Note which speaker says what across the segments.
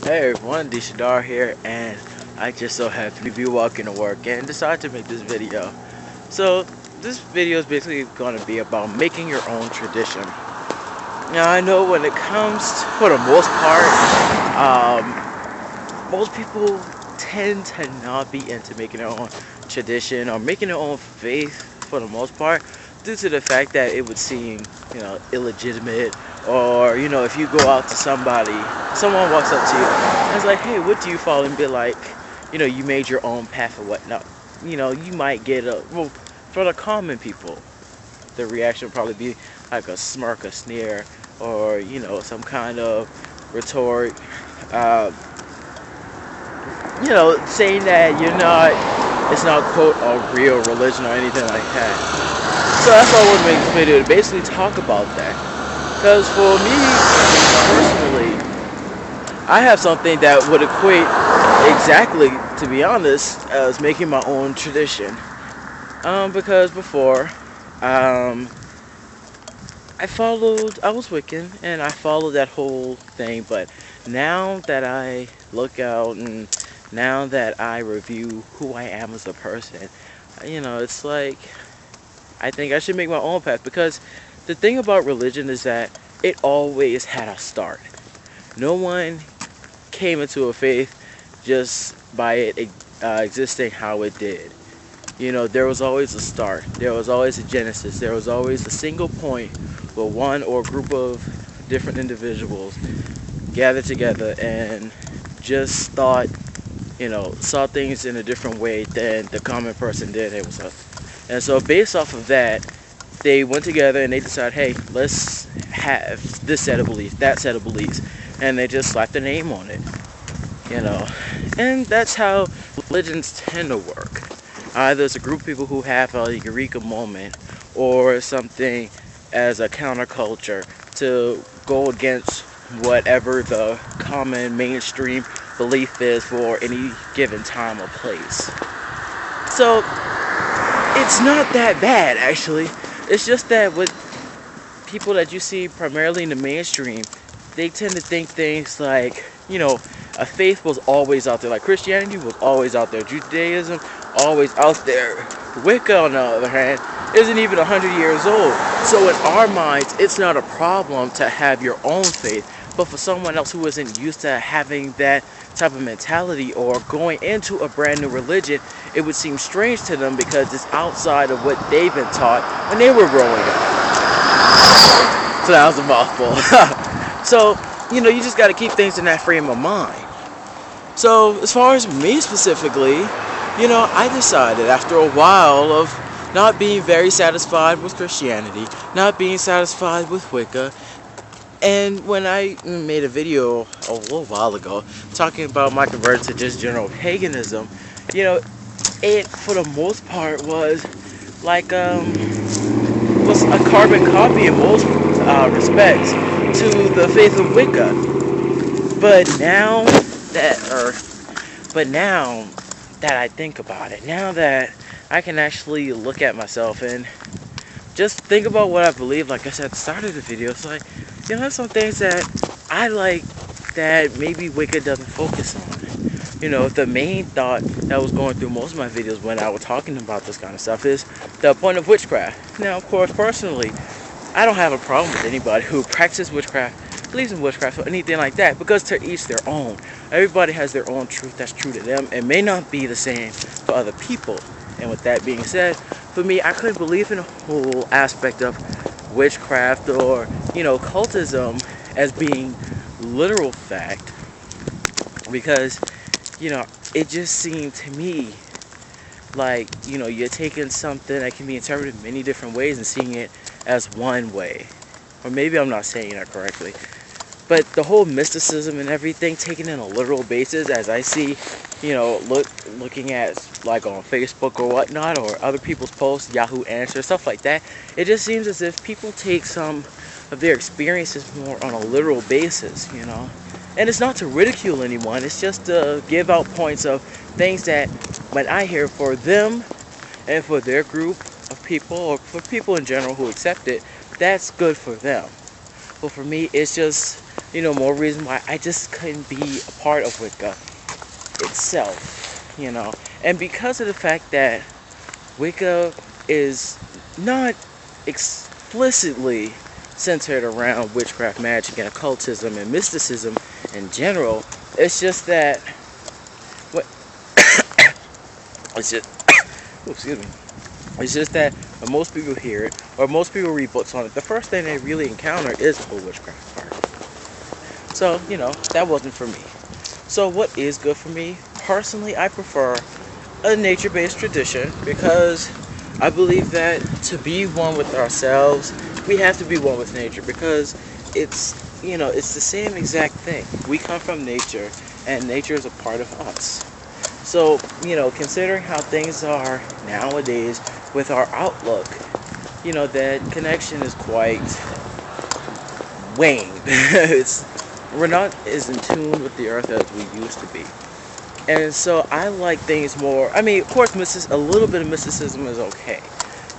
Speaker 1: Hey everyone, Dishadar here, and I just so happen to be walking to work and decided to make this video. So, this video is basically going to be about making your own tradition. Now, I know when it comes to, for the most part, most people tend to not be into making their own tradition or making their own faith for the most part, due to the fact that it would seem, illegitimate, or if you go out to somebody, someone walks up to you and it's like, hey, what do you follow, and be like, you made your own path or whatnot. You might get well, for the common people, the reaction would probably be like a smirk, a sneer, or some kind of retort, uh, saying that it's not quote a real religion or anything like that. So that's why I want to make this video, to basically talk about that. Because for me personally, I have something that would equate exactly, to be honest, as making my own tradition. Because before, I was Wiccan and I followed that whole thing, but now that I look out and now that I review who I am as a person, it's like, I think I should make my own path, because the thing about religion is that it always had a start. No one came into a faith just by it existing how it did. There was always a start. There was always a genesis. There was always a single point where one or a group of different individuals gathered together and just saw things in a different way than the common person did. And so based off of that, they went together and they decided, hey, let's have this set of beliefs, that set of beliefs, and they just slapped a name on it. And that's how religions tend to work. Either it's a group of people who have a eureka moment, or something as a counterculture to go against whatever the common mainstream belief is for any given time or place. So it's not that bad, actually. It's just that with people that you see primarily in the mainstream, they tend to think things like, a faith was always out there. Like Christianity was always out there. Judaism, always out there. Wicca, on the other hand, isn't even 100 years old. So in our minds, it's not a problem to have your own faith. But for someone else who isn't used to having that type of mentality or going into a brand new religion, it would seem strange to them because it's outside of what they've been taught when they were growing up. So that was a mouthful. So, you just got to keep things in that frame of mind. So as far as me specifically, I decided after a while of not being very satisfied with Christianity, not being satisfied with Wicca, and when I made a video a little while ago talking about my conversion to just general paganism, it for the most part was like was a carbon copy in most respects to the faith of Wicca. But now that I think about it, now that I can actually look at myself and just think about what I believe, like I said at the start of the video, it's like, there's some things that I like that maybe Wicca doesn't focus on. The main thought that was going through most of my videos when I was talking about this kind of stuff is the point of witchcraft. Now, of course, personally, I don't have a problem with anybody who practices witchcraft, believes in witchcraft, or anything like that, because to each their own. Everybody has their own truth that's true to them, and may not be the same for other people. And with that being said, for me, I couldn't believe in the whole aspect of witchcraft or, cultism as being literal fact, because, it just seemed to me like, you're taking something that can be interpreted many different ways and seeing it as one way. Or maybe I'm not saying that correctly. But the whole mysticism and everything taken in a literal basis, as I see, looking at like on Facebook or whatnot, or other people's posts, Yahoo Answers, stuff like that, it just seems as if people take some of their experiences more on a literal basis, And it's not to ridicule anyone, it's just to give out points of things that when I hear for them and for their group of people, or for people in general who accept it, that's good for them. But for me, it's just more reason why I just couldn't be a part of Wicca itself. And because of the fact that Wicca is not explicitly centered around witchcraft, magic, and occultism and mysticism in general, it's just that what it's just oh, excuse me. It's just that when most people hear it or most people read books on it, the first thing they really encounter is the witchcraft part. So, that wasn't for me. So what is good for me? Personally, I prefer a nature-based tradition because I believe that to be one with ourselves, we have to be one with nature because it's the same exact thing. We come from nature and nature is a part of us. So, considering how things are nowadays with our outlook, that connection is quite waned. We're not as in tune with the earth as we used to be. And so I like things more. I mean, of course, a little bit of mysticism is okay,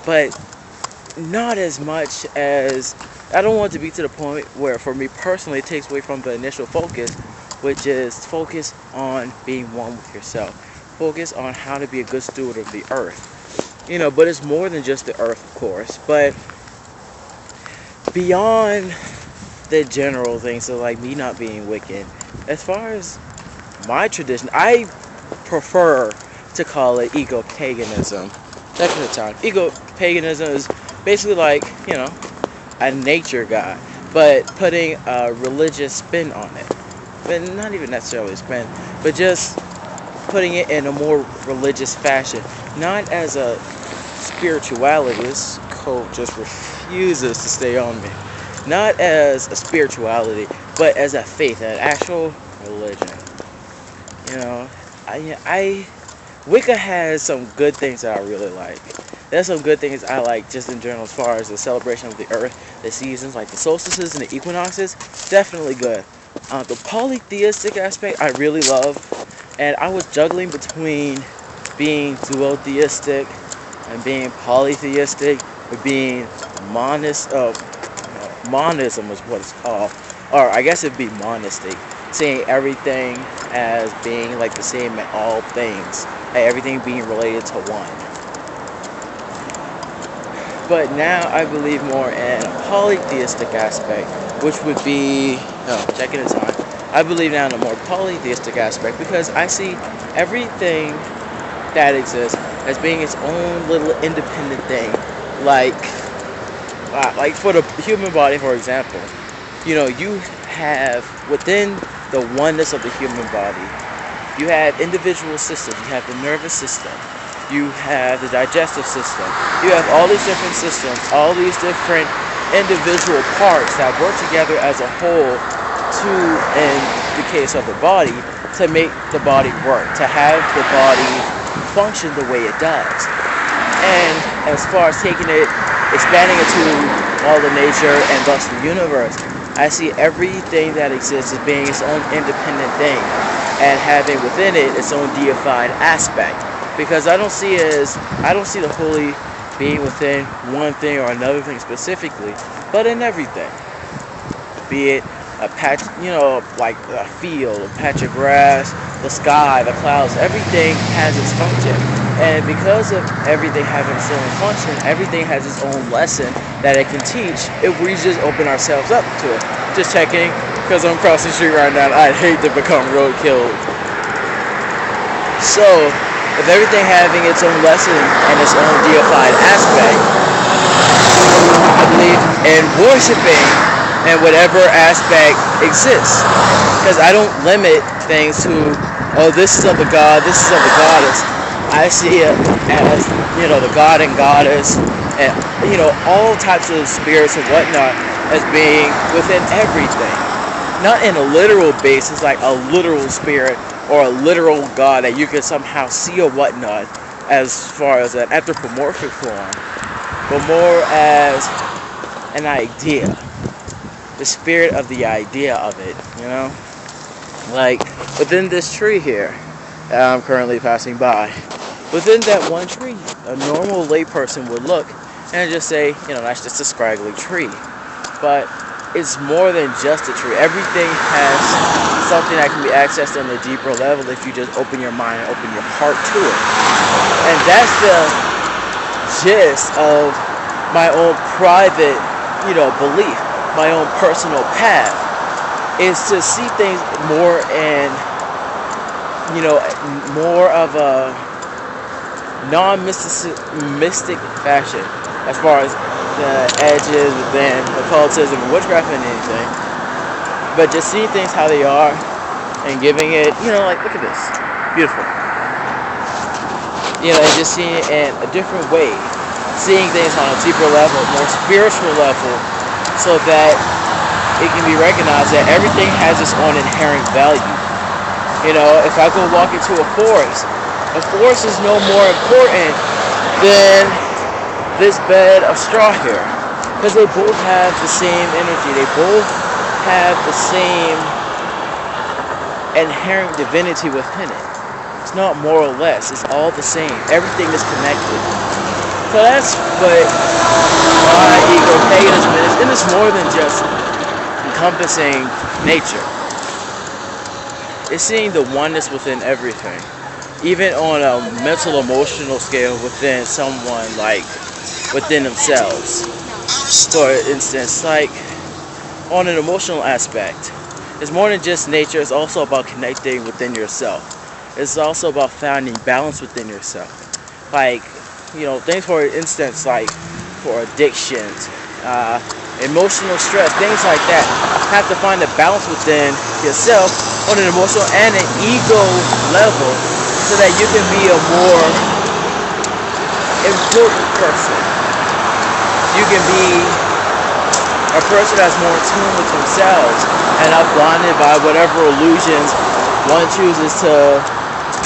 Speaker 1: but not as much as I don't want it to be to the point where, for me personally, it takes away from the initial focus, which is focus on being one with yourself. Focus on how to be a good steward of the earth. But it's more than just the earth, of course. But beyond the general things, so like me not being Wiccan, as far as my tradition, I prefer to call it eco-paganism. That kind of time. Eco-paganism is basically like, a nature god, but putting a religious spin on it. But not even necessarily a spin, but just putting it in a more religious fashion. Not as a spirituality. This coat just refuses to stay on me. Not as a spirituality, but as a faith, an actual religion. Wicca has some good things that I really like. There's some good things I like just in general as far as the celebration of the earth, the seasons, like the solstices and the equinoxes. Definitely good. The polytheistic aspect I really love, and I was juggling between being duotheistic and being polytheistic, or being monism is what it's called, or I guess it'd be monistic, seeing everything as being like the same in all things, and everything being related to one. But now I believe more in a polytheistic aspect, which would be, checking the time, I believe now in a more polytheistic aspect because I see everything that exists as being its own little independent thing. Like for the human body, for example, you have within the oneness of the human body, you have individual systems. You have the nervous system. You have the digestive system. You have all these different systems, all these different individual parts that work together as a whole to, in the case of the body, to make the body work, to have the body function the way it does. And as far as taking it, expanding it to all the nature and thus the universe, I see everything that exists as being its own independent thing and having within it its own deified aspect. Because I don't see the holy being within one thing or another thing specifically, but in everything. Be it a patch, like a field, a patch of grass, the sky, the clouds, everything has its function. And because of everything having its own function, everything has its own lesson that it can teach if we just open ourselves up to it. Just checking, because I'm crossing the street right now, I'd hate to become roadkill. So, with everything having its own lesson and its own deified aspect, I believe in worshiping in whatever aspect exists. Because I don't limit things to, this is of the god, this is of the goddess. I see it as, the god and goddess, and, all types of spirits and whatnot as being within everything. Not in a literal basis, like a literal spirit or a literal god that you can somehow see or whatnot as far as an anthropomorphic form, but more as an idea. The spirit of the idea of it, Like within this tree here that I'm currently passing by, within that one tree, a normal layperson would look and just say, that's just a scraggly tree. But it's more than just a tree. Everything has something that can be accessed on a deeper level if you just open your mind and open your heart to it. And that's the gist of my own private, belief, my own personal path, is to see things more in, more of a non-mystic fashion, as far as the edges within occultism and witchcraft and anything, but just seeing things how they are and giving it, like, look at this, beautiful, and just seeing it in a different way, seeing things on a deeper level, more spiritual level, so that it can be recognized that everything has its own inherent value. If I go walk into a forest is no more important than this bed of straw here, because they both have the same energy, they both have the same inherent divinity within it. It's not more or less, it's all the same. Everything is connected. So that's what my eco-paganism is, and it's more than just encompassing nature. It's seeing the oneness within everything, even on a mental, emotional scale within someone, like within themselves. For instance, like on an emotional aspect, it's more than just nature. It's also about connecting within yourself. It's also about finding balance within yourself. Like, things, for instance, like for addictions, emotional stress, things like that. Have to find a balance within yourself on an emotional and an ego level, so that you can be a more important person. You can be a person that's more in tune with themselves and not blinded by whatever illusions one chooses to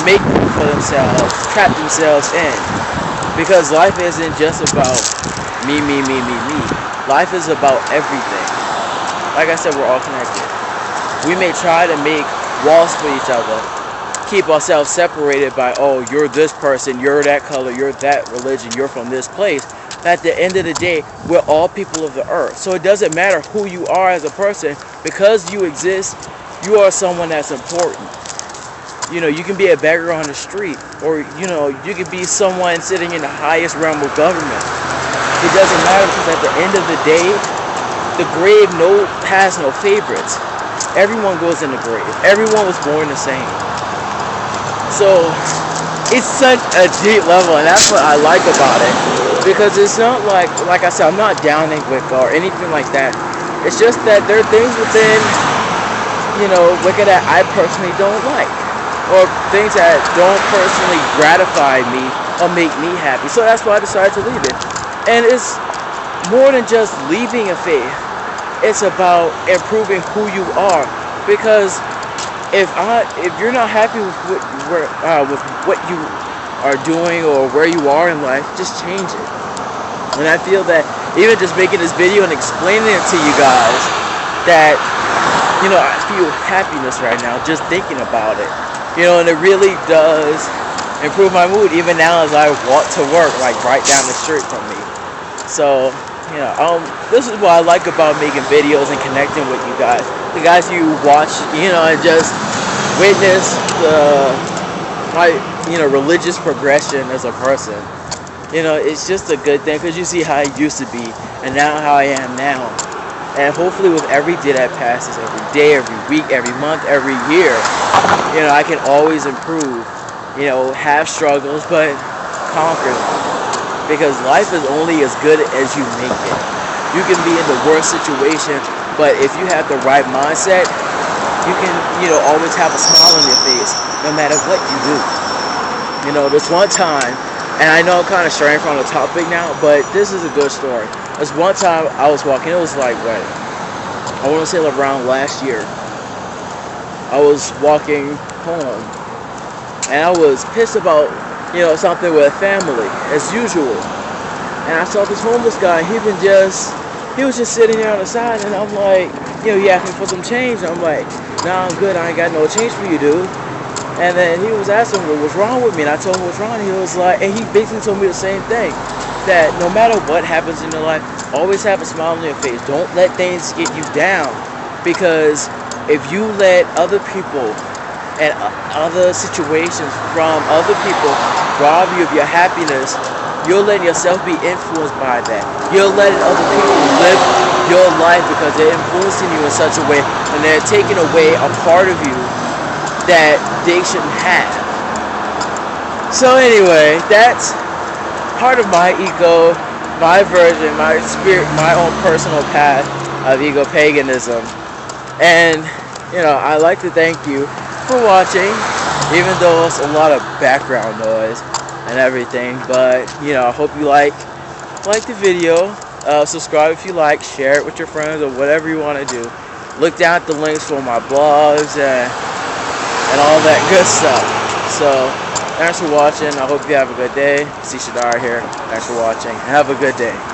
Speaker 1: make for themselves, trap themselves in. Because life isn't just about me. Life is about everything. Like I said, we're all connected. We may try to make walls for each other, keep ourselves separated by, oh, you're this person, you're that color, you're that religion, you're from this place. At the end of the day, we're all people of the earth. So it doesn't matter who you are as a person, because you exist, you are someone that's important. You can be a beggar on the street, or, you can be someone sitting in the highest realm of government. It doesn't matter, because at the end of the day, the grave has no favorites. Everyone goes in the grave. Everyone was born the same. So it's such a deep level, and that's what I like about it, because it's not like I said, I'm not downing Wicca or anything like that. It's just that there are things within, Wicca that I personally don't like, or things that don't personally gratify me or make me happy. So that's why I decided to leave it. And it's more than just leaving a faith. It's about improving who you are, because if you're not happy with what you are doing or where you are in life, just change it. And I feel that even just making this video and explaining it to you guys, that I feel happiness right now just thinking about it. And it really does improve my mood, even now as I walk to work, like right down the street from me. So this is what I like about making videos and connecting with you guys. The guys you watch, and just witness my religious progression as a person. It's just a good thing, because you see how I used to be and now how I am now. And hopefully with every day that passes, every day, every week, every month, every year, I can always improve, have struggles, but conquer them. Because life is only as good as you make it. You can be in the worst situation, but if you have the right mindset, you can, always have a smile on your face, no matter what you do. This one time, and I know I'm kind of straying from the topic now, but this is a good story. This one time I was walking, it was like, I want to say around last year. I was walking home, and I was pissed about, something with family, as usual. And I saw this homeless guy, he was just sitting there on the side, and I'm like, he asked me for some change, and I'm like, nah, I'm good, I ain't got no change for you, dude. And then he was asking me what's wrong with me, and I told him what's wrong, and he was like, and he basically told me the same thing. that no matter what happens in your life, always have a smile on your face. Don't let things get you down, because if you let other people and other situations from other people rob you of your happiness, you're letting yourself be influenced by that. You're letting other people live your life because they're influencing you in such a way, and they're taking away a part of you that they shouldn't have. So anyway, that's part of my version, my spirit, my own personal path of eco-paganism. And I'd like to thank you for watching, even though it's a lot of background noise and everything. But I hope you like the video. Subscribe if you like, share it with your friends or whatever you want to do. Look down at the links for my blogs and all that good stuff. So thanks for watching. I hope you have a good day. C. Shadar here. Thanks for watching. Have a good day.